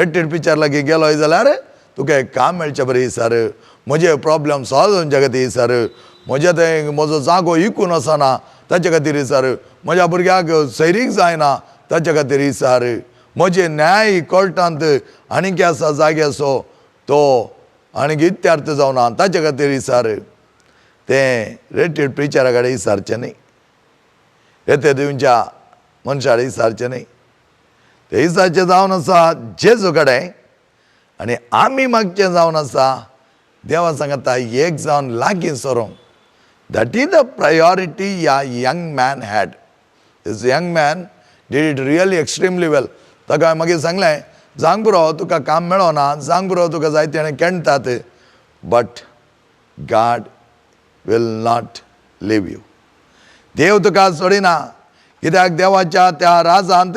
Rated picture लागी गेलोय जाल्यार तुका एक काम मेळचें बरें सर, म्हजे प्रॉब्लेम सॉल्व जावचे खातीर सर, म्हजे थंय म्हजो जागो विकून आसना ताचे खातीर सर, म्हज्या भुरग्याक सैरीक जायना ताचे खातीर सर, म्हजे न्याय कोर्टांत आनीक आसा जाग्याचो तो आनीक इत्यार्थ जावना ताचे खातीर सर, तें रेटेड प्रिचरा कडेन विचारचें न्ही, येते दिवच्या मनशा कडेन विचारचें न्ही, ते विचारचें जावन आसा जेजू कडेन आनी आमी मागचें जावन आसा देवा सांगता एक जावन लागीं सरोंक. दॅट इज द प्रायोरिटी या young man had. This young man did it really extremely well. ताका हांवें मागीर सांगलें, जांग बरो तुका काम मेळना, जांग बरो तुका जायते जाण केणटात, but God will not leave you. देव तुका सोडिना, कित्याक देवाच्या त्या राजांत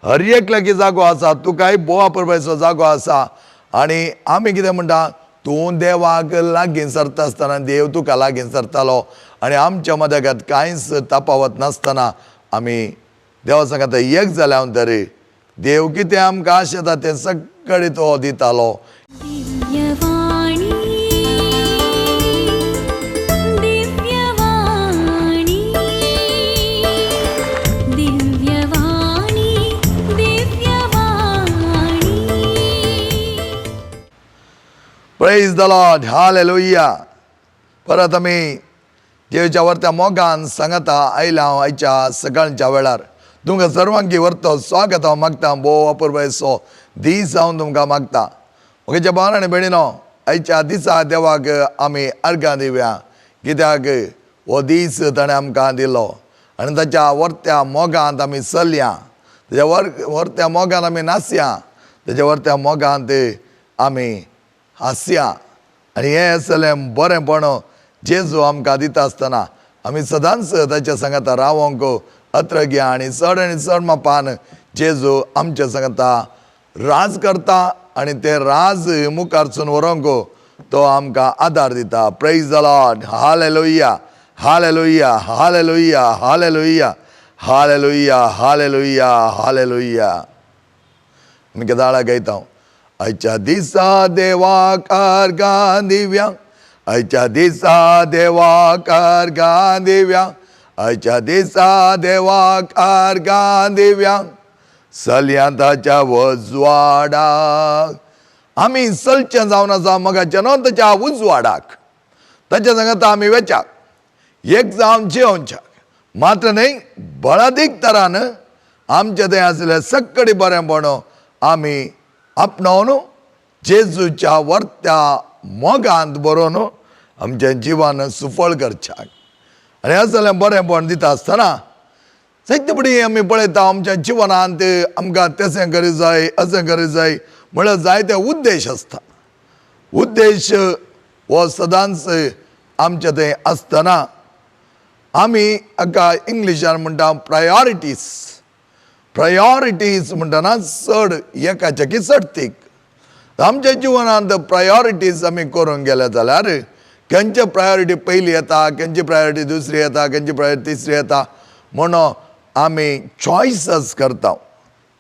हर एक लागीं जागो आसा, तुकाय बोवा परबायचो जागो आसा. आनी आमी कितें म्हणटा, तूं देवाक लागीं सरता आसतना देव तुका लागीं सरतालो आनी आमच्या मदगांत कांयच तफावत नासतना आमी देवा सांगता एक जाल्या तरी देव कितें आमकां आशेता तें सगळें तो दितालो. Praise the Lord, hallelujah. परत आमी देवच्या वर्त्या मोगान सांगता आयल्या हांव आयच्या सकाळच्या वेळार तुमकां सर्वांकी व्हरतो स्वागत हांव मागता. भोव अपुरबायचो दीस हांव तुमकां मागता. म्हज्या भावान आनी भयणीनो, आयच्या दिसा देवाक आमी अर्गां दिवया, कित्याक हो दीस ताणें आमकां दिलो आनी ताच्या वर्त्या मोगांत आमी चलया, ताच्या वर्त्या मोगान आमी नाचया, ताच्या वर्त्या मोगांत आमी हांसया. आनी हें सगळें बरेंपण जेजू आमकां दिता आसतना आमी सदांच ताच्या सांगता रावोंक अत्रग्या आनी चड मापान जेजू आमच्या सांगता राज करता आनी ते राज मुखारसून व्हरोंक तो आमकां आदार दिता. Praise the Lord, hallelujah, hallelujah, hallelujah, hallelujah, hallelujah, hallelujah, hallelujah. आमी केदाळा गायता, आयच्या दिसा देवाक अर्गां दिवया, आयच्या दिसा देवाक अर्गां दिवया, आयच्या दिसा देवाक अर्गां दिवया, चलया ताच्या उजवाडाक. आमी चलचें जावन आसा मोगाचें न्हू, ताच्या उजवाडाक, ताच्या सांगता आमी वेचाक, एक जावन जेवच्याक, मात्र न्ही बळादीक तरान आमचें थंय आसलें सगळें बरेंपण आमी आपणावन जेजूच्या वर्त्या मोगांत बरोवन आमचें जिवन सुफळ करच्याक. आनी हें सगळें बरेंपण दिता आसतना जायते आमी पळयता आमच्या जिवनांत आमकां तशें करूं जाय, अशें करूं जाय म्हळ्यार जायते उद्देश आसता. उद्देश हो सदांच आमचे थंय आसतना आमी हाका इंग्लिशान म्हणटा प्रायोरिटीज. प्रायोरिटीज म्हणटना चड एकाचेकी चडतीक. आमच्या जिवनांत प्रायोरिटीज आमी करूंक गेले जाल्यार खंयची प्रायोरिटी पयली येता, खंयची प्रायोरिटी दुसरी येता, खंयची प्रायोरिटी तिसरी येता म्हणून आमी चॉयसस करता.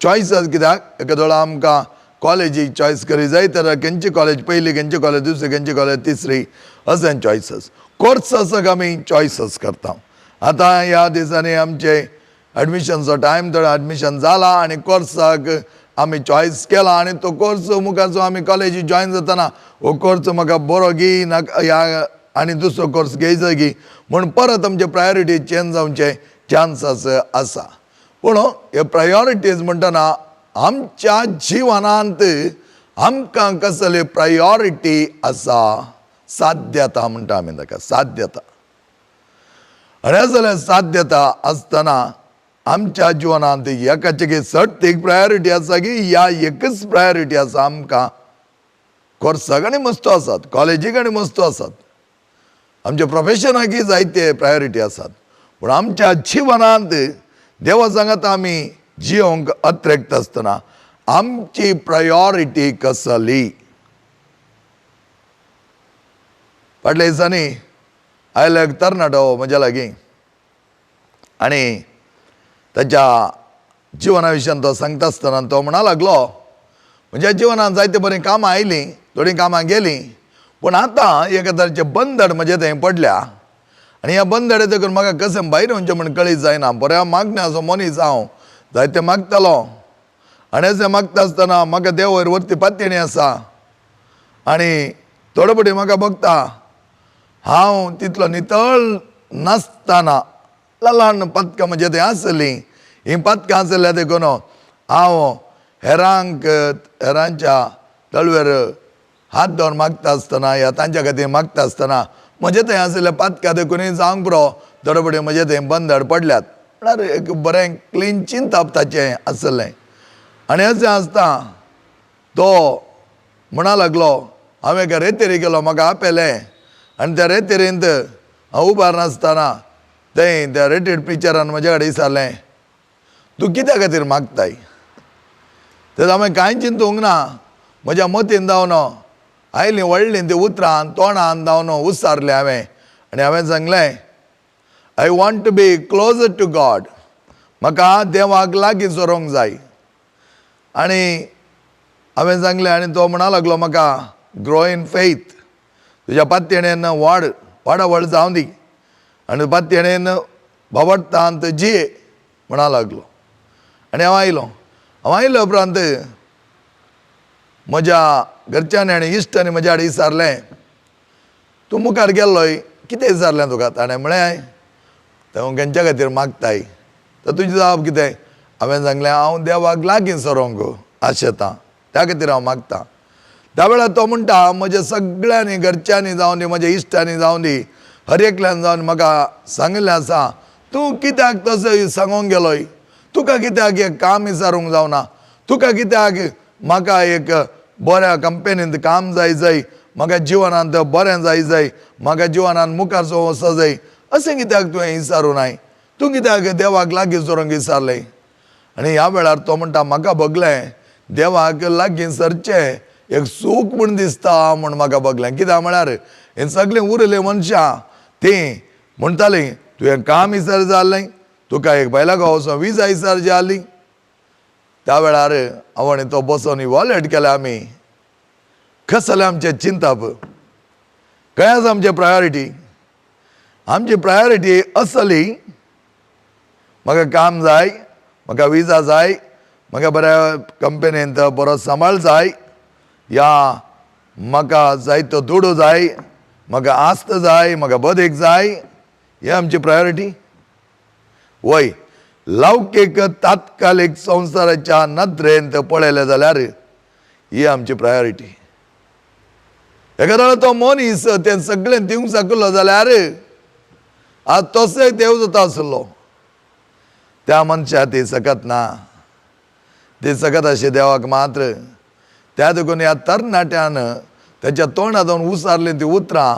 चॉयसस कित्याक एका वेळा आमकां कॉलेजीक चॉयस करी जाय तर खंयची कॉलेज पयली, खंयची कॉलेज दुसरी, खंयची कॉलेज तिसरी अशें चॉयसस. कोर्साक आमी चॉयसस करता. आतां ह्या दिसांनी आमचे एडमिशनचो टायम थोडा एडमिशन जाला आनी कोर्साक आमी चॉयस केला आनी तो कोर्स मुखारचो आमी कॉलेजी जॉयन जातना हो कोर्स म्हाका बरो घे ह्या आनी दुसरो कोर्स घेवचो घे म्हूण परत आमचे प्रायोरिटी चेंज जावचे चान्सस आसा. पूण हे प्रायोरिटीज म्हणटना आमच्या जिवनांत आमकां कसली प्रायोरिटी आसा, साध्यता म्हणटा आमी ताका, साध्यता. आनी असले साध्यता आसतना आमच्या जिवनांत एकाचेकी चडतीक प्रायोरिटी आसा की ह्या एकच प्रायोरिटी आसा. आमकां कोर्साक आनी मस्तो आसात, कॉलेजीक आनी मस्तो आसात, आमच्या प्रोफेशनाकय जायते प्रायोरिटी आसात. पूण आमच्या जिवनांत देवा सांगता आमी जियोंक अत्रेक्त आसतना आमची प्रायोरिटी कसली. फाटल्या दिसांनी आयलो एक तरणाटो म्हज्या लागीं आनी ताच्या जिवना विशयान तो सांगता आसतना तो म्हणा लागलो, म्हज्या जिवनांत जायते बरीं कामां आयलीं, थोडीं कामां गेलीं, पूण आतां एका तरेचें बंदड म्हजे थंय पडल्या आनी ह्या बंदडे देखून म्हाका कशें भायर वचचें म्हण कळीत जायना. बऱ्या मागण्याचो मनीस हांव, जायतें मागतालो आनी अशें मागता आसतना म्हाका देव वयर वरती पातयणी आसा आनी थोडे फावटी म्हाका बगता हांव तितलो नितळ नासतना ल्हान पदकां म्हजे थंय आसलीं. हीं पदकां आसल्या देखून हांव हेरांच्या तळवेर हात दवरून मागता आसतना या तांच्या खातीर मागता आसतना म्हजे थंय आसलेल्या पदकां देखून जावंक पुरो थोडे फावटी म्हजे थंय बंदड पडल्यात. म्हळ्यार एक बरें क्लिंचीन तापताचें आसलें. आनी अशें आसता तो म्हणा लागलो, हांवें एका रेतेर गेलो, म्हाका आपयलें आनी त्या रेतेरींत हांव उबार नासतना थंय त्या रेटेड पिक्चरान म्हजे कडेन विचारलें, तूं कित्या खातीर मागताय? तर हांवें कांय चिंतूंक ना. म्हज्या मतीन जावन आयलीं व्हडलीं तीं उतरां तोंडान जावन उसारलें हांवें आनी हांवें सांगलें, I want to be closer to God. म्हाका देवाक लागीं सरोंक जाय. आनी हांवें सांगलें आनी तो म्हणा लागलो म्हाका, ग्रो इन फेथ, तुज्या पातयणेन वाडवड जावं दी आनी पातयणेन भावडटांत जिये म्हणा लागलो. आनी हांव आयलो उपरांत म्हज्या घरच्यांनी आनी इश्टांनी म्हज्या कडेन विचारलें, तूं मुखार गेल्लोय, कितें विचारलें तुका? ताणें म्हळें, हांव खंयच्या खातीर मागताय? तर तुजें जबाब कितें? हांवें सांगलें, हांव देवाक लागीं सरोंक आशेतां, त्या खातीर हांव मागतां. त्या वेळार तो म्हणटा, म्हज्या सगळ्यांनी घरच्यांनी जावं दी, म्हज्या इश्टांनी जावं दी, हर एकल्यान जावन म्हाका सांगिल्लें आसा, तूं कित्याक तसो सांगोंक गेलोय? तुका कित्याक एक काम विचारूंक जावना? तुका कित्याक म्हाका एक बऱ्या कंपनींत काम जाय, म्हाका जिवनांत बरें जाय, म्हाका जिवनांत मुखार वचूं जाय, अशें कित्याक तुवें विचारूं नाय? तूं कित्याक देवाक लागीं सरोंक विचारलें? आनी ह्या वेळार तो म्हणटा, म्हाका बगलें देवाक लागीं सरचें एक सूख म्हूण दिसता म्हूण म्हाका बगलें. कित्याक म्हळ्यार हें सगळीं उरलीं मनशां तीं म्हणटालीं, तुवें काम विचार जालें, तुका एक बैला वचोन विजा विचार जाली. त्या वेळार हांव आनी तो बसोन इवॉल्युएट केलें आमी, खंय जालें आमचें चिंतप, खंय आसा आमची प्रायोरिटी. आमची प्रायोरिटी आसली, म्हाका काम जाय, म्हाका विजा जाय, म्हाका बऱ्या कंपनींत बरो सांबाळ जाय, या म्हाका जायतो दुडू जाय, म्हाका आस्त जाय, म्हाका बदेक जाय, ही आमची प्रायोरिटी? वय लौकीक तात्कालीक संवसाराच्या नदरेंत पळयलें जाल्यार ही आमची प्रायोरिटी. एखादो तो मनीस तें सगळें दिवंक शकलो जाल्यार आज तसोय देव जाता आसलो. त्या मनशा ती सकत ना, ती सकत अशें देवाक मात्र. त्या देखून ह्या तरणाट्यान त्याच्या तोंडां जावन उसारलीं ती उतरां,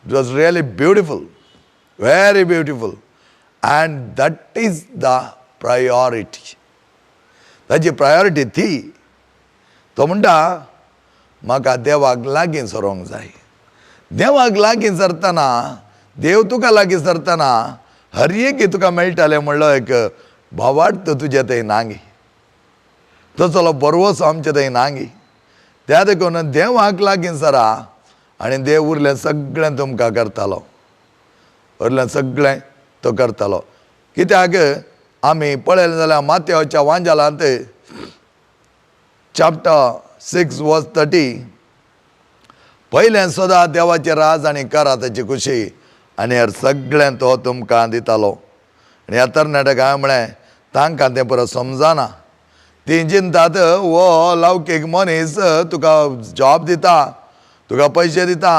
it was really beautiful, very beautiful. And that is the priority. ताची प्रायोरिटी ती. तो म्हणटा, म्हाका देवाक लागीं सरोंक जाय. देवाक लागीं सरतना, देव तुका लागीं सरतना हर एक तुका मेळटलें म्हणलो एक भावार्थ तुजे थंय नांगी. तसलो बरवसो आमचे थंय नांगी. त्या देखून देवाक लागीं सरा आनी देव उरलें सगळें तुमकां करतालो. उरलें सगळें तो करतालो. कित्याक आमी पळयलें जाल्यार माथेवाच्या वांजलांत चॅप्टर 6 वर्स 30, पयलें सदां देवाचें राज आनी करा ताची खुशी, आनी हेर सगळें तो तुमकां दितालो. आनी ह्या तरणाट्याक हांवें म्हळें, तांकां तें परत समजना. तीं चिंतात, हो लौकीक मनीस तुका जॉब दिता, तुका पयशे दिता,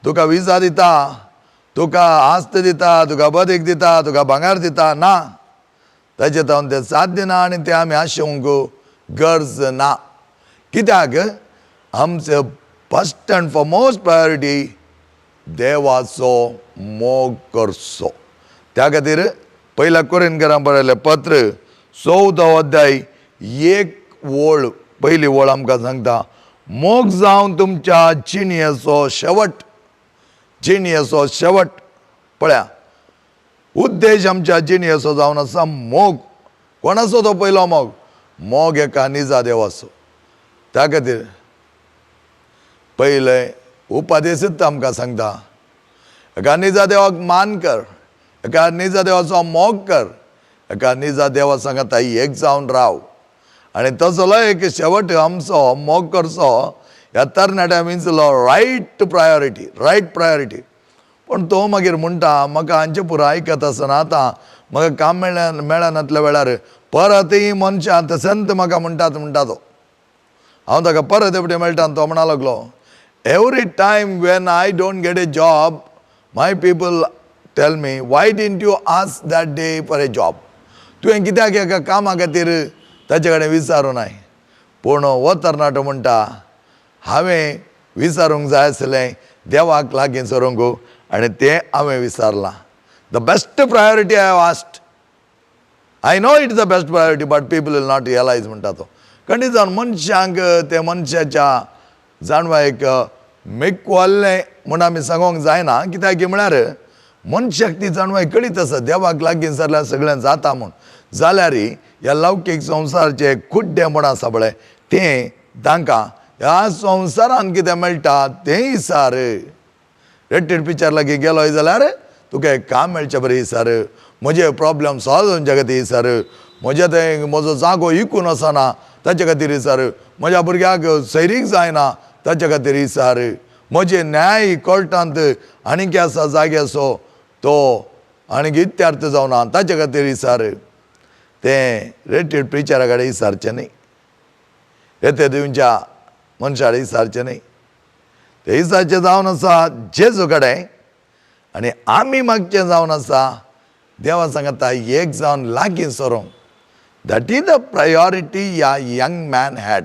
तुका विजा दिता, तुका आस्त दिता, तुका बदीक दिता, तुका भांगार दिता. ना, ताचे जावन तें साध्य ना आनी तें आमी आशेवंक गरज ना. कित्याक आमचो फस्ट एंड फॉरमोस्ट प्रायोरिटी देवाचो मोग करचो. त्या खातीर पयल्या कोरिंथीकांक बरयलें पत्र 14 अध्याय 1 वळ पयली वळ आमकां सांगता, मोग जावन तुमच्या जिणेचो शेवट. जिणेचो शेवट पळया, उद्देश आमच्या जिणेचो जावन आसा मोग. कोणाचो तो पयलो मोग? मोग एका निजा देवाचो. त्या खातीर पयले उपदेशीत आमकां सांगता, एका निजा देवाक मान कर, एका निजा देवाचो मोग कर, एका निजा देवा सांगता एक जावन राव. आनी तसलो एक शेवट आमचो मोग करचो ह्या तरणाट्या मिन्सलो रायट प्रायोरिटी. पण तो मागीर म्हणटा, म्हाका हांचे पुरो आयकत आसतना आतां म्हाका काम मेळनातल्या वेळार परत ही मनशां तसंत म्हाका म्हणटा तो. हांव ताका परत एवटें मेळटा आनी तो म्हणा लागलो, every time when I don't get A job my people tell me, Y didn't you ask that day for a job. तुवें कित्याक एका कामा खातीर ताचे कडेन विचारूं नाय. पूण हो तरणाटो म्हणटा, हांवें विचारूंक जाय आसलें देवाक लागीं सरूंक आनी तें हांवें विचारलां. The best priority I have asked. I know it is the best priority but people will not realise म्हणटा तो. खंय जावन मनशांक ते मनशाच्या जाणवायक मेकवाल्लें म्हूण आमी सांगोंक जायना, कित्याक म्हळ्यार मनशाक ती जाणवाय कळीत आसा देवाक लागीं सरल्यार सगळें जाता म्हूण. जाल्यार ह्या लौकीक संवसारचे कुड्डे म्हूण आसा पळय तें तांकां ह्या संवसारान कितें मेळटा तें विचार. रेटेड पिक्चर लागीं गेलोय जाल्यार तुका एक काम मेळचें बरें विचार, म्हजे प्रॉब्लेम सॉल्व जावचे खातीर विचार, म्हजे थंय म्हजो जागो विकून वचना ताचे खातीर विचार, म्हज्या भुरग्याक सैरीक जायना ताचे खातीर विचार, म्हजे न्याय कोर्टांत आनीक आसा जाग्याचो तो आनीक इत्यार्थ जावना ताचे खातीर विचार. तें रेटेड पिक्चरा कडेन विचारचें न्ही, येते दिवच्या मनशा कडेन विचारचें न्ही. ते विचारचें जावन आसा जेजू कडेन आनी आमी मागचें जावन आसा देवा सांगता एक जावन लागीं सरूंक. दॅट इज द प्रायोरिटी ह्या young man had.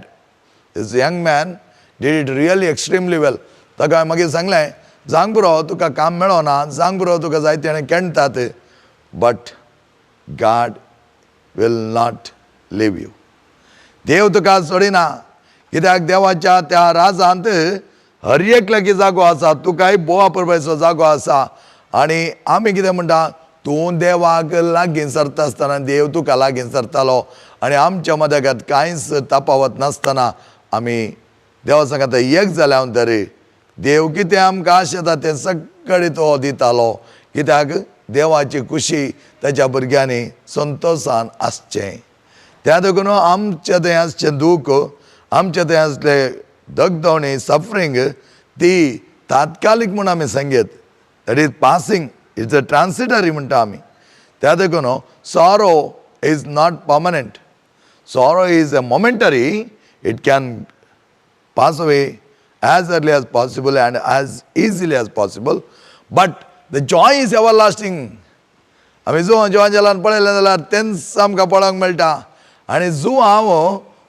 This young man did it really extremely well. ताका हांवें मागीर सांगलें, जांग पुरो तुका काम मेळना, जांग पुरो तुका जायते जाण केणटात, but God will not leave you. देव तुका सोडिना, कित्याक देवाच्या त्या राजांत हर एक लागीं जागो आसा, तुकाय बोवा परबेचो जागो आसा. आनी आमी कितें म्हणटा, तूं देवाक लागीं सरता आसतना देव तुका लागीं सरतालो आनी आमच्या मदगांत कांयच तफावत नासतना आमी देवा सांगता एक जाल्या तरी देव कितें आमकां आशेता तें सगळें तो दितालो. कित्याक देवाची खुशी ताच्या भुरग्यांनी संतोशान आसचें. त्या देखून आमचें थंय आसचें दूख, आमचें थंय आसलें दगदवणी सफरींग ती तात्कालीक म्हूण आमी सांगेत. That is passing, it's a transitory म्हणटा आमी. त्या देखून sorrow is not permanent. Sorrow is a momentary. It can pass away as early as possible and as easily as possible, but the joy is everlasting. आमी जो जिवांजलान पळयलें जाल्यार तेंच आमकां पळोवंक मेळटा. आनी जो हांव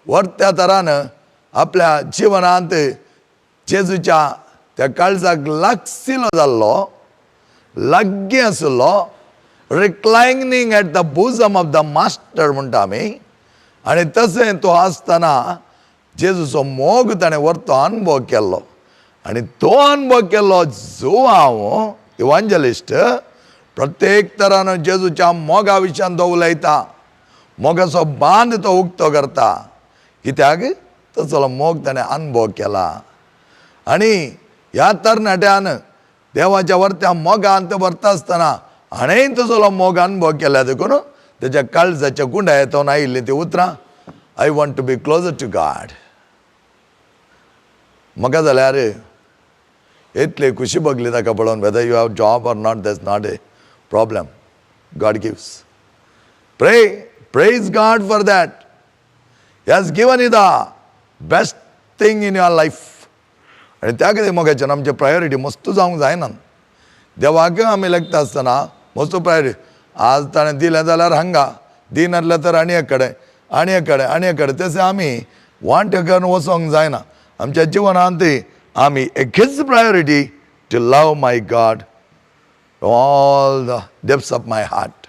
वर्त्या तरान आपल्या जिवनांत जेजूच्या त्या काळजाक लागशिलो जाल्लो, लागीं आशिल्लो, reclining at the bosom of the master म्हणटा आमी. आनी तशें तो आसतना जेजूचो मोग ताणें व्हरतो अनुभव केल्लो. आनी तो अनुभव केल्लो जो हांव इवांजलिस्ट प्रत्येक तरान जेजूच्या मोगा विशयान तो उलयता. मोगाचो बांद तो उक्तो करता. कित्याक तसलो मोग ताणें अनुभव केला. आनी ह्या तरणाट्यान देवाच्या वर्त्या मोगांत व्हरता आसतना हाणेंय तसलो मोग अनुभव केल्या देखून तेच्या काळजाच्या गुंडायेतावन आयिल्लीं ती उतरां, I want to be closer to God. म्हाका जाल्यार इतली खुशी भोगली ताका पळोवन. Whether you have job or not, that's not a problem. God gives. Praise God for that. He has given you the best thing in your life. आनी त्या खातीर मोगाच्यान आमची प्रायोरिटी मस्त जावंक जायना. देवाक आमी लेखता आसतना मस्त प्रायोरिटी. आज ताणें दिलें जाल्यार हांगा, दिनासलें तर आनी एक कडेन, आनी एक कडेन, आनी एक कडेन. तशें आमी वांटे करून वचोंक जायना. आमच्या जिवनांत आमी एकच priority, to love my God all the depths of my heart.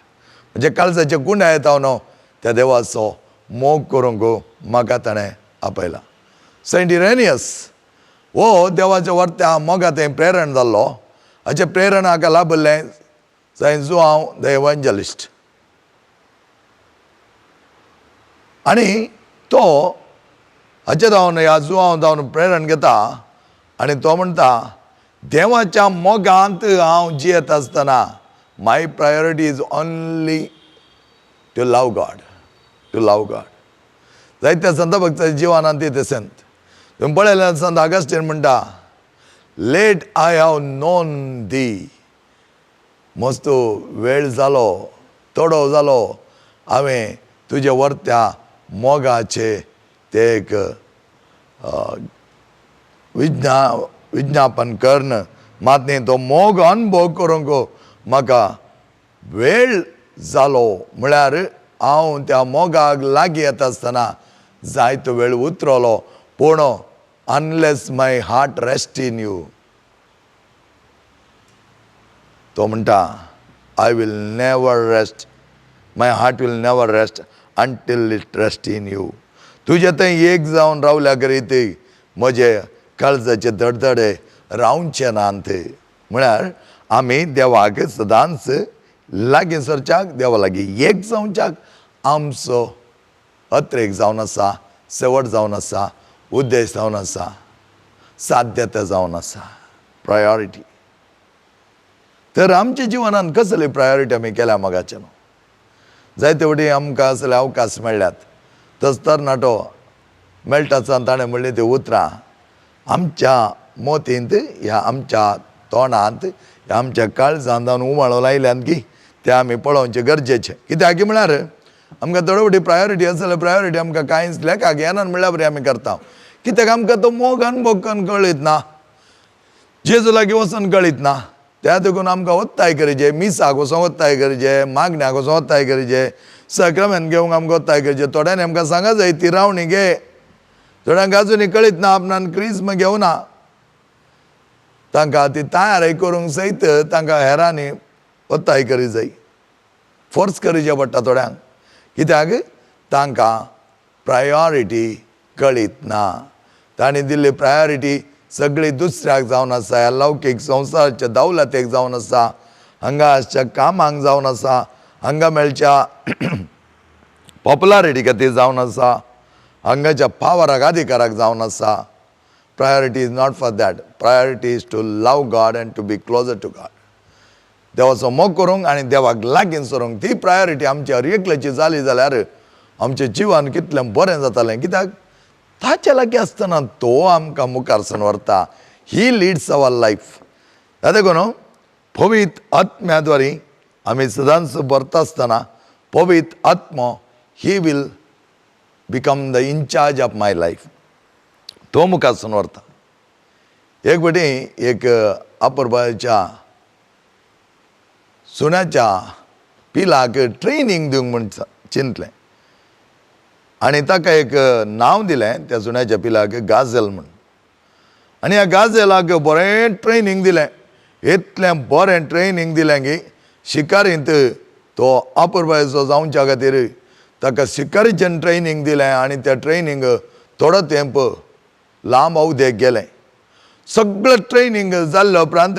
म्हणजे काळजाचे गुंडा येता न्हू त्या देवाचो मोग करूंक म्हाका ताणें आपयला. सेंट इरेनियस हो देवाच्या वर्त्या मोगा थंय प्रेरण जाल्लो. हाचे प्रेरण हाका लाभल्लें सेंट जुआंव द इवांजलिस्ट. आनी तो हाचे जावन ह्या जुवांव जावन प्रेरण घेता आनी तो म्हणटा देवाच्या मोगांत हांव जियेत आसतना my priority is only to love God, to love God. जायत्या संत भक्ताच्या जिवानांत ते संत तुम्ही पळयलें संत ऑगस्टीन म्हणटा लेट आय हॅव नोन दी. मस्त वेळ जालो, तोडो जालो, हांवें तुजे वर्त्या मोगाचे ते एक विज्ञापन करन. मात न्ही तो मोग अनुभव करूंक म्हाका वेळ जालो. म्हळ्यार हांव त्या मोगाक लागीं येता आसतना जायतो वेळ उतरलो. पूण unless my heart rest in you, तो म्हणटा I will never rest, my heart will never rest until it rest in you. तुजे थंय एक जावन रावल्या करीत म्हजे काळजाचे धडधडे रावचे नात. म्हळ्यार आमी देवाक सदांच लागीं सरच्याक, देवा लागीं एक जावच्याक आमचो अत्रेक जावन आसा, सेवट जावन आसा, उद्देश जावन आसा, साध्यता जावन आसा, प्रायोरिटी. तर आमच्या जिवनान कसली प्रायोरिटी आमी केल्या मोगाचे न्हू. जायते वटी आमकां असले अवकाश मेळ्ळ्यात. तस तरणाटो मेळटा आसतना ताणें म्हणलें ती उतरां आमच्या मोतींत, ह्या आमच्या तोंडांत, ह्या आमच्या काळजांत जावन उमाळो लायल्यान की ते आमी पळोवचें गरजेचें. कित्याक म्हळ्यार आमकां थोडे फावटी प्रायोरिटी आसले, प्रायोरिटी आमकां कांयच लेखाक येना म्हणल्यार बरें आमी करता. कित्याक आमकां तो मोग अनुभव करून कळीत ना, जेजू लागीं वचून कळीत ना. त्या देखून आमकां वत्ताय करचें, मिसाक वचोन वत्ताय करचें, मागण्याक वचोन वत्ताय करचें, सक्रामेंत घेवंक आमकां वत्ताय करचें. थोड्यांनी आमकां सांगा जाय ती रावणी घे. थोड्यांक आजुनी कळीत ना, आपणान क्रिस्म घेवना. तांकां ती तयारी करूंक सयत तांकां हेरांनी वत्ताय करी जाय, फोर्स करचें पडटा थोड्यांक. कित्याक तांकां प्रायोरिटी कळीत ना. तांणी दिल्ली प्रायोरिटी सगळी दुसऱ्याक जावन आसा, ह्या लौकीक संवसाराच्या दौलतेक जावन आसा, हांगाच्या कामांक जावन आसा, हांगा मेळच्या पॉप्युलरिटी खातीर जावन आसा, हांगाच्या पावराक अधिकाराक जावन आसा. Priority is not for that. Priority is to love God and to be closer to God. देवाचो मोग करूंक आनी देवाक लागीं सरूंक, ती प्रायोरिटी आमची हर एकल्याची जाली जाल्यार आमचें जिवन कितलें बरें जातालें. कित्याक ताचे लागीं आसतना तो आमकां मुखार सावन व्हरता. He leads our life. देखून पवित्र आत्म्याद्वारे आमी सदांच भरता आसतना पवित्र आत्मा he will become the in-charge of my life. तो मुखार सावन व्हरता. एक फावटी एक अपुरबायच्या सुण्याच्या पिलाक ट्रेनिंग दिवंक म्हूण चिंतलें आनी ताका एक नांव दिलें त्या सुण्याच्या पिलाक गाजल म्हूण. आनी ह्या गाजलाक बरें ट्रेनिंग दिलें. इतलें बरें ट्रेनिंग दिलें की शिकारींत तो अपुरबायचो जावच्या खातीर ताका शिकारीचें ट्रेनिंग दिलें. आनी तें ट्रेनिंग थोडो तेंप लांब अवधेक गेलें. सगळें ट्रेनिंग जाल्ल्या उपरांत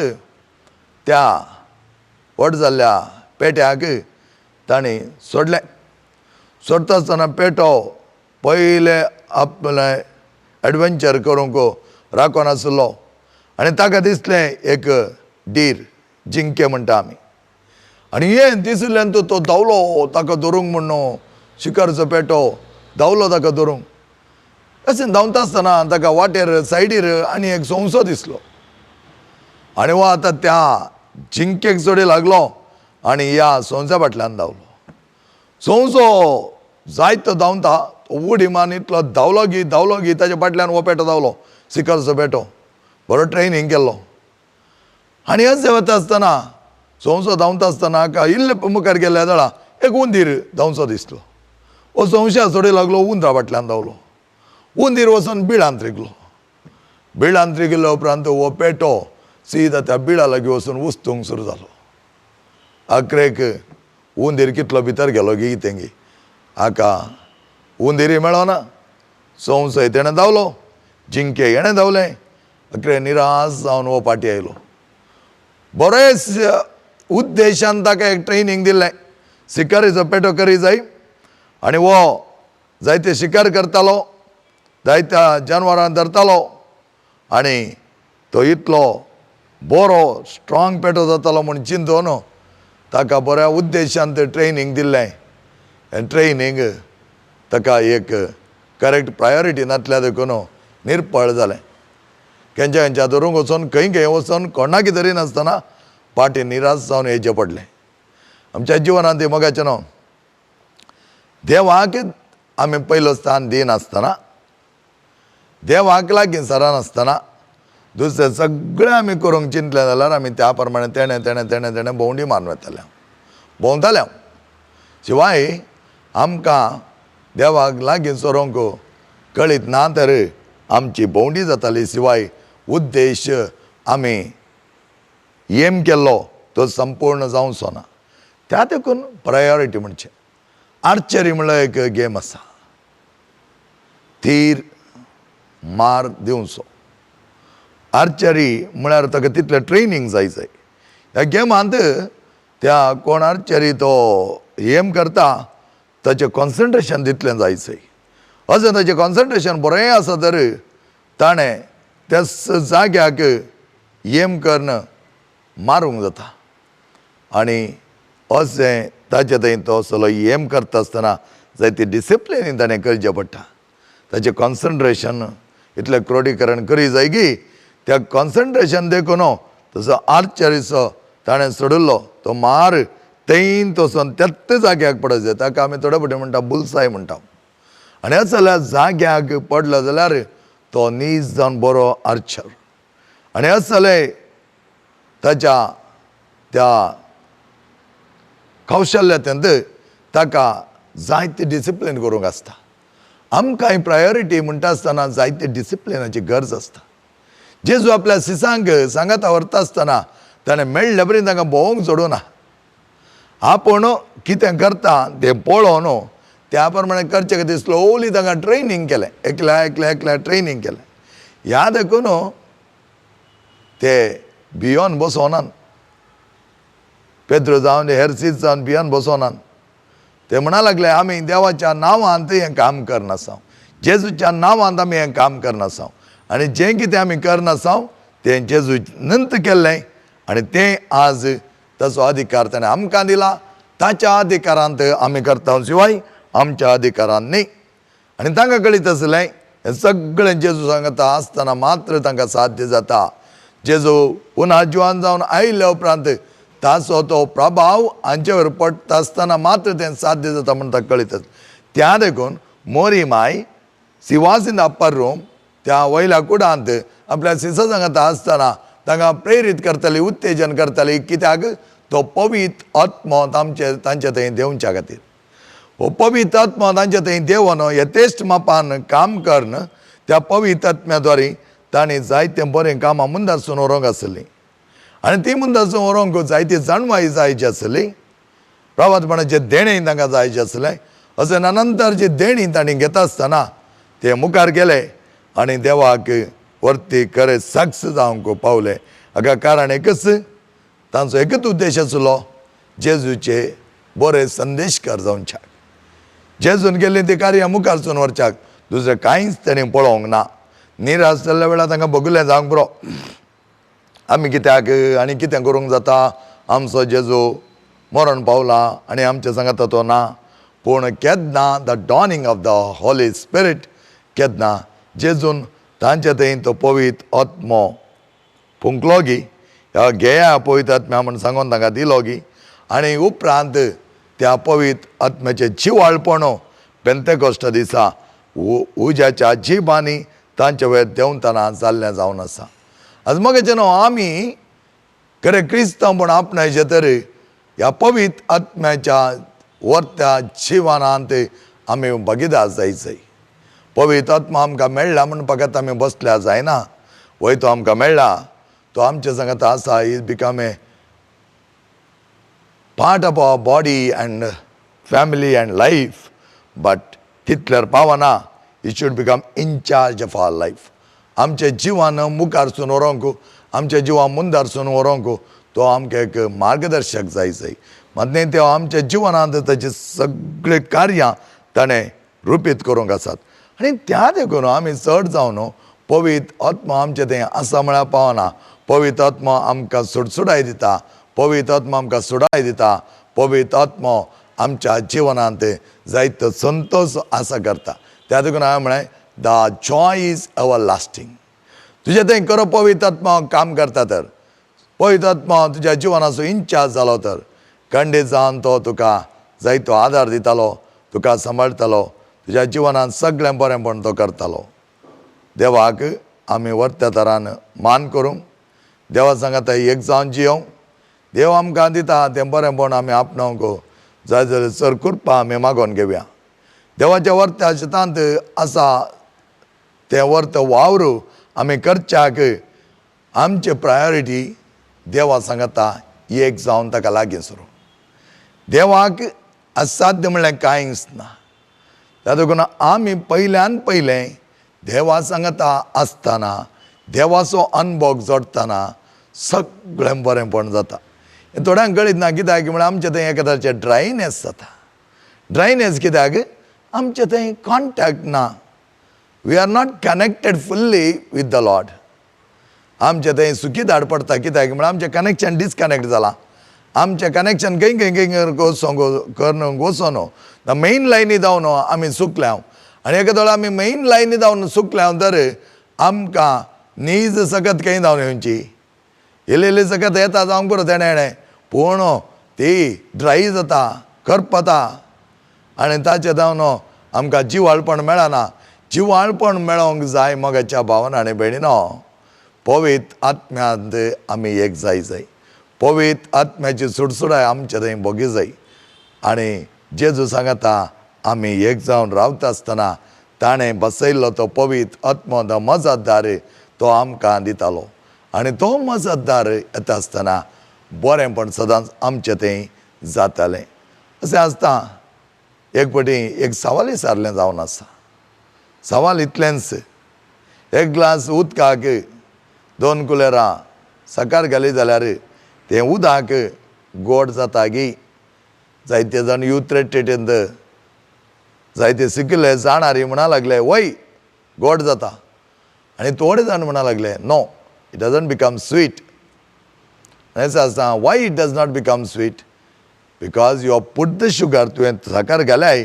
त्या व्हड जाल्ल्या पेट्याक ताणें सोडलें. सोडटा आसतना पेटो पयले आपलें एडवेंचर करूंक राखोन आसलो आनी ताका दिसलें एक डीर, जिंके म्हणटा आमी. आनी हें दिसलें तो धांवलो ताका धरूंक म्हणून. शिकारचो पेटो धांवलो ताका धरूंक. अशें धांवता आसतना ताका वाटेर सायडीर आनी एक सोंवसो दिसलो आनी हो आतां त्या जिंकेक सोडी लागलो आनी ह्या सोंवसा फाटल्यान धांवलो. सोंवसो जायतो धांवता, उडी मान इतलो धांवलो की ताच्या फाटल्यान हो पेटो धांवलो, शिकारचो पेटो. बरो ट्रेनिंग केल्लो. आनी अशें वता आसतना सोंवसो धांवता आसतना इल्ले मुखार गेल्या जाळा एक हुंदीर धांवचो दिसलो. हो सोंवश्या सोडी लागलो, हुंदरा फाटल्यान धांवलो. हुंदीर वचून बिळांत रिगलो. बिळांत रिगिल्ल्या उपरांत हो पेटो सीदा त्या बिळा लागीं वचून उस्तूंक सुरू जालो. आखरेक हुंदीर कितलो भितर गेलो गी तेंगी हाका हुंदीरय मेळोना. सोंवसोय तेणें धांवलो, जिंके हेणें धांवलें. आखरे निराश जावन हो फाटी आयलो. बरेच उद्देशान ताका एक ट्रेनिंग दिल्लें. शिकारीचो पेटो करी जाय आनी हो जायते शिकार करतालो जायत्या जनावरां धरतालो आनी तो इतलो बरो स्ट्रॉंग पेटो जातालो म्हूण चिंतून ताका बऱ्या उद्देशान ट्रेनींग दिल्लें. हें ट्रेनींग ताका एक करेक्ट प्रायोरिटी नासल्या देखून निर्फळ जालें. खंयच्या खंयच्या धरून वचून खंय वचून कोणा कितें तरी नासतना पाटी निराश जावन येवचें पडलें. आमच्या जिवनांत मोगाचें न्हू, देवाक आमी पयलो स्थान दिनासतना, देवाक लागीं सरानासतना दुसरें सगळें आमी करूंक चिंतलें जाल्यार आमी त्या प्रमाणे तेणें तेणें तेणें तेणें भोंवडी मारून वताले, भोंवताले. शिवाय आमकां देवाक लागीं सरोंक कळीत ना तर आमची भोंवडी जाताली. शिवाय उद्देश आमी एम केल्लो तो संपूर्ण जावचो ना. त्या देखून प्रायोरिटी म्हणचे आर्चरी म्हणल्यार एक गेम आसा. तीर मार दिवचो. आर्चरी म्हळ्यार ताका तितलें ट्रेनींग जाय. ह्या गेमांत त्या कोण आर्चरी तो एम करता ताचें कॉन्सन्ट्रेशन दितलें जायचें. अशें ताचें कॉन्सन्ट्रेशन बरें आसा तर ताणें त्या जाग्याक एम करून मारूंक जाता. आनी अशें ताचे थंय तो असलो एम करता आसतना जायती डिसिप्लिनीन ताणें करचें पडटा. ताचें कॉन्सन्ट्रेशन इतलें क्रोडीकरण करी जाय की त्या कॉन्सन्ट्रेशन देखून तसो आर्चरीचो ताणें सोडिल्लो तो मार थंय तसोन त्याच जाग्याक पडत जाय. ताका आमी थोडे फावटी म्हणटा बुलसाय म्हणटा. आनी अशें जाल्यार जाग्याक पडलो जाल्यार तो नीज जावन बरो आर्चर. आनी अशें जालें ताच्या त्या कौशल्यातंत ताका जायती डिसिप्लीन करूंक आसता. आमकां प्रायोरिटी म्हणटा आसतना जायते डिसिप्लिनाची गरज आसता. जेजू आपल्या शिसांक सांगाता व्हरता आसतना ताणें मेळ्ळे बरें तांकां भोवंक सोडूं ना. आपूण कितें करता तें पळोवन त्या प्रमाणे करचे खातीर स्लोली तांकां ट्रेनींग केलें. एकल्या एकल्या एकल्या ट्रेनींग केलें. ह्या देखून ते भियोन बसोनात. पेद्रो जावन हेरसीत जावन भियोन बसोनात. ते म्हणा लागले आमी देवाच्या नांवांत हें काम करनासाव, जेजूच्या नांवांत आमी हें काम करनासाव. आनी जें कितें आमी करनासाव तें जेजूनंत केल्लें आनी तें आज ताचो अधिकार ताणें आमकां दिला. ताच्या अधिकारांत आमी करता, शिवाय आमच्या अधिकारांत न्ही. आनी तांकां कळीत आसलें हें सगळें जेजू सांगता आसतना मात्र तांकां साध्य जाता. जेजू पुना जिवान जावन आयिल्ल्या उपरांत ताचो तो प्रभाव हांचे वयर पडटा आसतना मात्र तें साध्य जाता म्हूण ताका कळीत. त्या देखून मोरी माय सिवासीन अप्पर रूम त्या वयल्या कुडांत आपल्या सिसा सांगता आसतना तांकां प्रेरीत करताली, उत्तेजन करताली. कित्याक तो पवित्र आत्मो तांचे थंय देंवच्या खातीर. हो पवित्र आत्मा तांचे थंय देवन यथेश्ट मापान काम करन त्या पवित्र आत्म्या तांणी जायतें बरें कामां मुंदारसून व्हरूंक आसलीं. आनी ती मुंदारसून व्हरूंक जायती जाणवाय जायची आसली. प्रभातपणाचें देणें तांकां जायचें आसलें. अशें नंतर जी देणी तांणी घेता आसतना ते मुखार गेले आनी देवाक वर्ती खरें साक्ष जावंक पावले. हाका कारण एकच, तांचो एकच उद्देश आसलो जेजूचे बरे संदेशकार जावच्याक. जेजून गेल्ली ती कार्यां मुखारसून व्हरच्याक. दुसरें कांयच तेणें पळोवंक ना. निराश जाल्ल्या वेळार तांकां भोगलें जावंक बरो आमी कित्याक आनी कितें करूंक जाता. आमचो जेजू मरण पावला आनी आमचे सांगाता तो ना. पूण केन्ना the dawning of the Holy Spirit केन्ना जेजून तांचे थंय तो पवित्र आत्मो फुंकलो गी, घेया पवित्र आत्म्या म्हूण सांगून तांकां दिलो गी. आनी उपरांत त्या पवित्र आत्म्याचें जिवाळपण पेंतेकोस्ट दिसा उज्याच्या जिबांनी तांचे वयर देंवतना जाल्लें जावन आसा. आज मगाचे न्हू आमी खरें क्रिस्तांव म्हूण आपणायचे तर ह्या पवित्र आत्म्याच्या वर्त्या जिवनांत आमी भागीदार जायचें. पवित्र आत्मा आमकां मेळ्ळा म्हणून फकत आमी बसल्या जायना. वय तो आमकां मेळ्ळा, तो आमचे सांगात आसा. Is become a part of our body and family and life. But तितल्यार पावना. It should become in charge of our life. आमचे जिवान मुखारसून व्हरूंक, आमच्या जिवा मुंदारसून व्हरूंक तो आमकां एक मार्गदर्शक जायचें. मात ते आमच्या जिवनांत ताची सगळीं कार्यां ताणें रुपीत करूंक आसात. आनी त्या देखून आमी चड जावन पवित्र आत्मा आमचें थंय आसा म्हळ्यार पावना. पवित्र आत्मा आमकां सुटसुटाय दिता, पवित्र आत्मा आमकां सुडाय दिता, पवित्र आत्मा आमच्या जिवनांत जायतो संतोश आसा करता. त्या देखून हांवें म्हळें the Joy is ever lasting. तुजें थंय खरो पवित्र आत्मा काम करता तर, पवित्र आत्मा तुज्या जिवनाचो इन्चार्ज जालो तर खंडीत जावन तो तुका जायतो आदार दितालो, तुका सांबाळटालो, तुज्या जिवनांत सगळें बरेंपण तो करतालो. देवाक आमी वर्त्या तरान मान करूंक, देवा सांगात एक जावन जियोंक. देव आमकां दिता तें बरेंपण आमी आपणावंक जाय जाल्यार चड कृपा आमी मागोवन घेवया. देवाच्या वर्त्या शेतांत आसा तें वर्त वावरू आमी करच्याक आमची प्रायोरिटी देवा सांगता एक जावन ताका लागीं सरू. देवाक असाध्य म्हणल्यार कांयच ना. त्या देखून आमी पयल्यान पयलें देवा सांगता आसतना, देवाचो अनुभव जोडटना सगळें बरेंपण जाता. हें थोड्यांक कळीत ना. कित्याक म्हळ्यार आमचें थंय एका तरेचें ड्रायनेस जाता. ड्रायनेस कित्याक आमचें थंय कॉन्टॅक्ट ना. We are not connected fully with the Lord. आमचें थंय सुकी धाड पडटा. कित्याक म्हळ्यार आमचें कनेक्शन डिस्कनेक्ट जालां. आमचें कनेक्शन खंय खंय खंय वचोन द मेन लायनी जावन आमी सुकल्या. आनी एका वेळा आमी मेन लायनी जावन सुकल्या तर आमकां नीज सकत खंय जावन येवची. इल्ली सकत येता जावंक पुरो तेणें पूण ती ड्राय जाता, करपता आनी ताचें जावन आमकां जिवाळपण मेळना. जिवाळपण मेळोंक जाय मोगाच्या भावान आनी भयणीनो, पवित्र आत्म्यांत आमी एक जाय. पवित्र आत्म्याची सुडसुडाय आमचे थंय भोगी जाय. आनी जेजू सांगता आमी एक जावन रावता आसतना ताणें बसयल्लो तो पवित्र आत्मा तो मजतदार तो आमकां दितालो. आनी तो मजतदार येता आसतना बरेंपण सदांच आमचें थंय जातालें. अशें आसता एक फावटी एक सवाल विचारलें जावन आसा. सवाल इतलेंच, एक ग्लास उदकाक 2 कुलेरां सकार घाली जाल्यार तें उदक गोड जाता गी. जायते जाण युथ्रेटेंत जायते शिकिल्ले जाणारी म्हणा लागले वय गोड जाता. आनी थोडे जाण म्हणा लागले no it doesn't become sweet. अशें आसता why it does not become sweet? Because you have put the sugar. तुवें साकर घाल्याय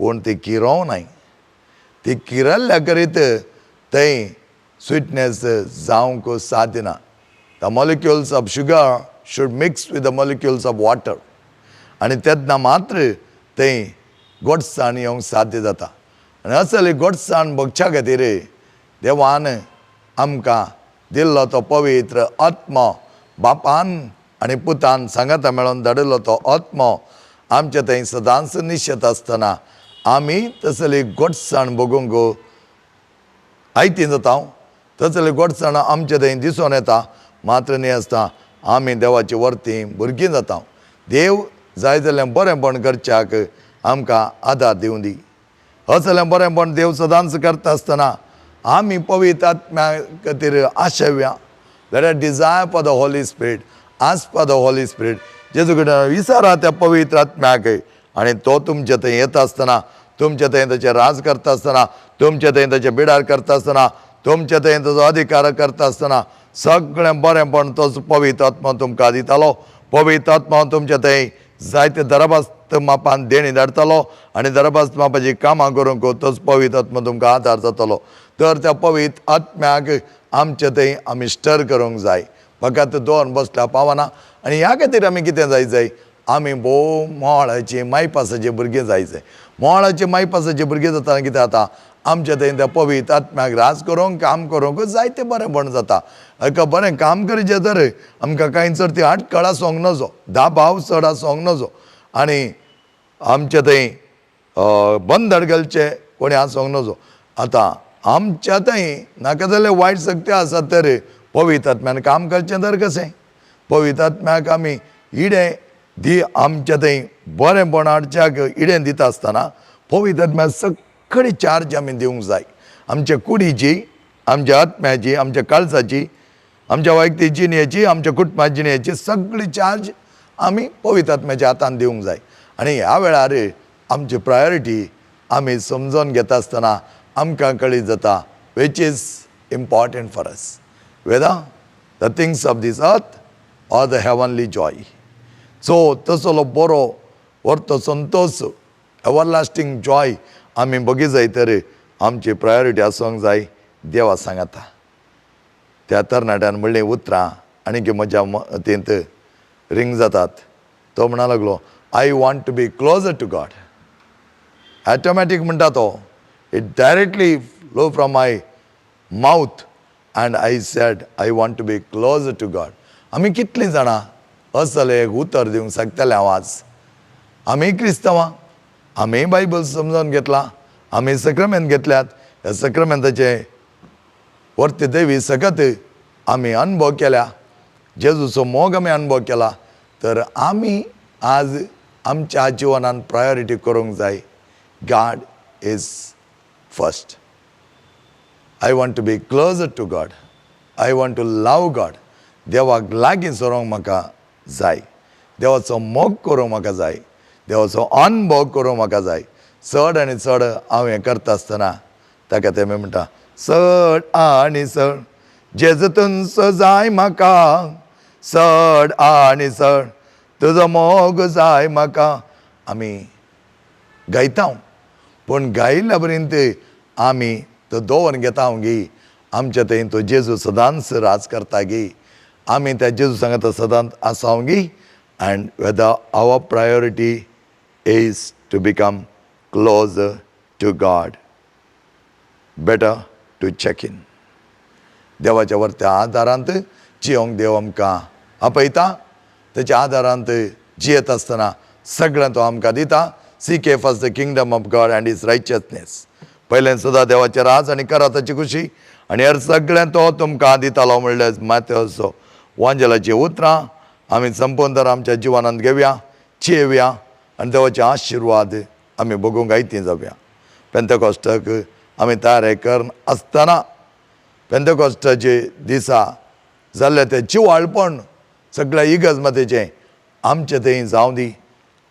पूण ती किरोव नाय. ती किरल्ल्या करीत थंय स्वीटनेस जावंक साध्य ना. The molecules of sugar should mix with the molecules of water. आनी तेन्ना मात्र थंय गोडसाण येवंक साध्य जाता. आनी असली गोडसाण भोगच्या खातीर देवान आमकां दिल्लो तो पवित्र आत्मा, बापान आनी पुतान सांगाता मेळोन धाडिल्लो तो आत्मा आमचे थंय सदांच निशेत आसतना आमी तसली गोडसाण भोगूंक आयती जाता. तसली गोडसाण आमचे थंय दिसून येता. मात्र न्ही आसता आमी देवाची वर्ती भुरगीं जाता. देव जाय जाल्यार बरेंपण करच्याक आमकां आदार दिवं दी. असलें बरेंपण देव सदांच करता आसतना आमी पवित्र आत्म्या खातीर आशेवया. Let us desire for the holy spirit, ask for the holy spirit. Jezu कडेन विचारा त्या पवित्र आत्म्याक आनी तो तुमचे थंय येता आसतना, तुमचे थंय ताचें राज करता आसतना, तुमचे थंय ताचें बिडार करता आसतना, तुमचे थंय ताचो अधिकार करता आसतना सगळें बरेंपण तोच पवित्र आत्मा तुमकां दितालो. पवित्र आत्मा तुमचे थंय जायते दरबास्त मापान देणी धाडटालो आनी दरबास्त मापाची कामां करूंक तोच पवित्र आत्मा तुमकां आदार जातालो. तर त्या पवित्र आत्म्याक आमचे थंय आमी स्टर करूंक जाय. फकत दोन बसल्या पावना. आनी ह्या खातीर आमी कितें जाय आमी भोव मोळाची मायपासाची भुरगीं जायचे. मोळाची मायपासाची भुरगीं जाता कितें जाता आमचे थंय त्या पवित्र आत्म्याक राज करूंक काम करूंक जायतें बरेंपण जाता. हाका बरें काम करचें तर आमकां कांय चड ती 8 कळा सोंग नजो, 10 भाव चड सोंग नजो आनी आमचे थंय बंदर घालचे कोणी आसोंक नजो. आतां आमच्या थंय नाका जाल्यार वायट शक्ती आसा तर पवित्र आत्म्यान काम करचें तर कशें? पवित्र आत्म्याक आमी इडें आमच्या थंय बरेंपण हाडच्याक इडें दिता आसतना पवित्र आत्म्याक सगळी चार्ज आमी दिवंक जाय. आमच्या कुडीची, आमच्या आत्म्याची, आमच्या काळजाची, आमच्या वैयक्तीक जिणेची, आमच्या कुटुंबाची जिणेची सगळी चार्ज आमी पवित्र आत्म्याच्या हातान दिवंक जाय. आनी ह्या वेळार आमची प्रायोरिटी आमी समजोन घेता आसतना आमकां कळीत जाता which is important for us, whether the things of this earth or the heavenly joy. So तसलो बरो व्हरतो संतोष, एवरलास्टिंग जॉय आमी बगी जाय तर आमची प्रायोरिटी आसूंक जाय देवा सांगता. त्या तरणाट्यान म्हणलें उतरां आनी म्हज्या मतींत रिंग जातात. तो म्हणा लागलो, I want to be closer to God. Automatic म्हणटा तो, it directly flow from my mouth and I said I want to be closer to God. आमी कितलीं जाणां असलें एक उतर दिवंक शकतले हांव आज? आमी क्रिस्तांवां, आमी बायबल समजून घेतला, आमी सक्रामेंत घेतल्यात. ह्या सक्रामेंताचे वर्त देवी सकत आमी अनुभव केल्या, जेजूचो मोग आमी अनुभव केला. तर आमी आज आमच्या जिवनान प्रायोरिटी करूंक जाय, God is first. I want to be closer to God. I want to love God. देवाक लागीं सरोंक म्हाका जाय, देवाचो मोग करूंक म्हाका जाय, देवाचो अनुभव करूंक म्हाका जाय. चड आनी चड हांव हें करता आसतना ताका तेमी म्हणटा, चड आनी चड जेजूतून जाय म्हाका, चड आनी चड तुजो मोग जाय म्हाका. आमी गायता, पूण गायिल्ल्या पर्यंत आमी तो दवरून घेता गी. आमच्या थंय तो जेजू सदांच राज करता गी. आमी त्या जेजू सांगता सदांच आसांव गी. And whether our priority is to become closer to God, better to check in. देवाच्या वर्त्या आदारांत जियोंक देव आमकां आपयता. तेच्या आदारांत जियेत आसतना सगळें तो आमकां दिता. Seek ye first the kingdom of God and his righteousness. पयलें सुद्दां देवाचें राज आनी करा ताची खुशी, आनी हेर सगळें तो तुमकां दितालो. म्हणल्यार माथेवचो वांजेलाची उतरां आमी संपूर्ण तर आमच्या जिवनांत घेवया, चियेवया आनी देवाचे आशिर्वाद आमी भोगूंक गायती जावया. पेंतकॉस्टाक आमी तयारी करन आसतना पेंतकॉस्टाचे दिसा जाल्लें तें जिवाळपण सगळ्या इगर्ज मतेचें आमचे थंय जावं दी.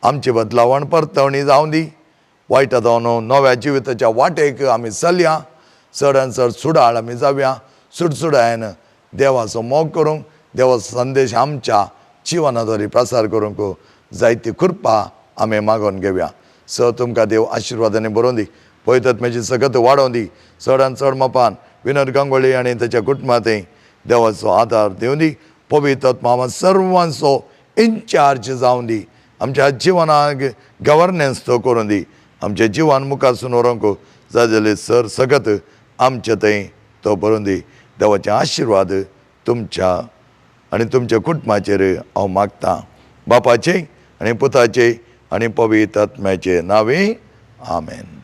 आमची बदलावण परतवणी जावं दी. वायटांतल्यान नव्या जिविताच्या वाटेक आमी चलया. चडांत चड सुडाळ आमी जावया. सुडसुडायन देवाचो मोग करूंक, देवाचो संदेश आमच्या जिवनाद्वारे प्रसार करूंक जायती कृपा आमी मागोवन घेवया. तुमकां देव आशिर्वादांनी बरोवन दी, पवित्रत्म्याची सगत वाडोवन दी. चडांत चड मोपान विनोद गांगुळी आनी ताच्या कुटुंबांतय देवाचो आदार दिवं दी. पवित्र आत्मा सर्वांचो इन्चार्ज जावं दी. आमच्या जिवनाक गव्हर्नन्स तो करून दी. आमचें जिवन मुखार व्हरूंक जाय जाल्यार सगत आमचे थंय तो बरोवन दी. देवाचे आशिर्वाद तुमच्या आनी तुमच्या कुटुंबाचेर हांव मागतां. बापाचे आनी पुताचे आनी पवित्र आत्म्याचे नांवे. आमेन.